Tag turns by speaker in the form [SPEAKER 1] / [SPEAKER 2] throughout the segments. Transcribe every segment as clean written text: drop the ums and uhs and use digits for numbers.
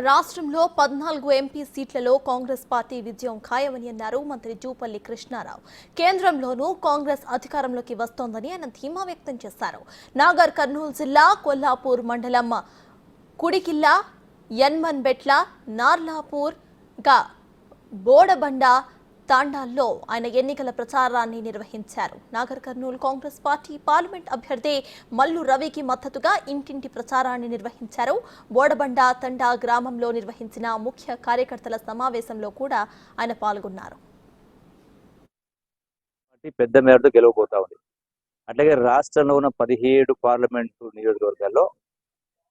[SPEAKER 1] రాష్ట్రంలో 14 ఎంపీ సీట్లలో కాంగ్రెస్ పార్టీ విజయం ఖాయమని అన్నారు మంత్రి జూపల్లి కృష్ణారావు. కేంద్రంలోనూ కాంగ్రెస్ అధికారంలోకి వస్తోందని ఆయన ధీమా వ్యక్తం చేశారు. నాగర్ కర్నూలు జిల్లా కొల్లాపూర్ మండలం కుడికిల్ల, యన్మన్బెట్ల, నార్లాపూర్, బోడబండ తాండాల్లో ఆయన ఎన్నికల ప్రచారాన్ని నిర్వహించారు. నాగర్ కర్నూలు కాంగ్రెస్ పార్టీ పార్లమెంట్ అభ్యర్థి మల్లు రవికి మద్దతుగా ఇంటింటి ప్రచారాన్ని నిర్వహించారు. బోడబండ తండా గ్రామంలో నిర్వహించిన ముఖ్య కార్యకర్తల సమావేశంలో కూడా ఆయన పాల్గొన్నారు.
[SPEAKER 2] పెద్ద మేరతో గెలవబోతా ఉంది. అట్లాగే రాష్ట్రంలో ఉన్న 17 పార్లమెంటు నియోజకవర్గాల్లో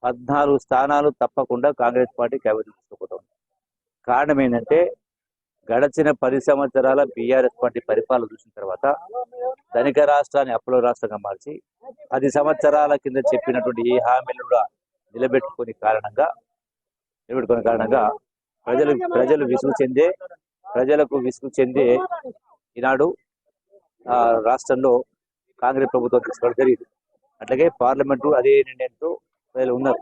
[SPEAKER 2] 14 స్థానాలు తప్పకుండా కాంగ్రెస్ పార్టీ కైవసం చేసుకోబోతోంది. కారణం ఏంటంటే గడచిన 10 సంవత్సరాల బీఆర్ఎస్ పార్టీ పరిపాలన చూసిన తర్వాత ధనిక రాష్ట్రాన్ని అప్పుల రాష్ట్రంగా మార్చి 10 సంవత్సరాల కింద చెప్పినటువంటి ఏ హామీలు కూడా నిలబెట్టుకునే కారణంగా ప్రజలకు విసుగు చెందే ఈనాడు రాష్ట్రంలో కాంగ్రెస్ ప్రభుత్వం తీసుకోవడం జరిగింది. అట్లాగే పార్లమెంటు అదే నిర్ణయంతో ప్రజలు ఉన్నారు.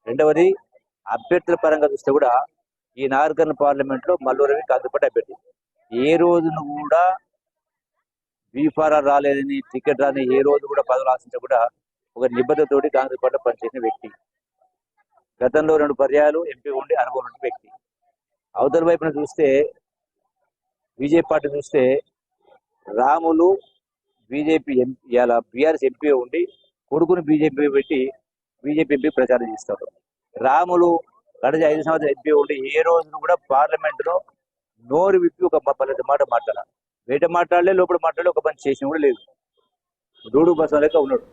[SPEAKER 2] రెండవది, అభ్యర్థుల పరంగా చూస్తే కూడా ఈ నాగర్ పార్లమెంట్ లో మల్లు రవి కాంగ్రెస్ పార్టీ అభ్యర్థి. ఏ రోజును కూడా బీఫారా రాలేదని, టికెట్ రాని ఏ రోజు కూడా పదవులు ఆశించ కూడా ఒక నిబద్ధతోటి కాంగ్రెస్ పార్టీ పనిచేసిన వ్యక్తి. గతంలో 2 పర్యాయాలు ఎంపీ ఉండి అనుభవం ఉన్న వ్యక్తి. అవతల వైపున చూస్తే బీజేపీ పార్టీ చూస్తే రాములు బీజేపీ ఇలా బీఆర్ఎస్ ఎంపీ ఉండి కొడుకుని బీజేపీ పెట్టి బీజేపీ ఎంపీ ప్రచారం చేస్తారు. రాములు గడిచి 5 సంవత్సరాలు ఎంపీ ఉండి ఏ రోజును కూడా పార్లమెంట్ లో నోరు విప్పి ఒక పల్లెటి మాట మాట్లాడాలి. బయట మాట్లాడలే, లోపల మాట్లాడే ఒక పని చేసిన కూడా లేదు. డూడు బసం లెక్క ఉన్నాడు.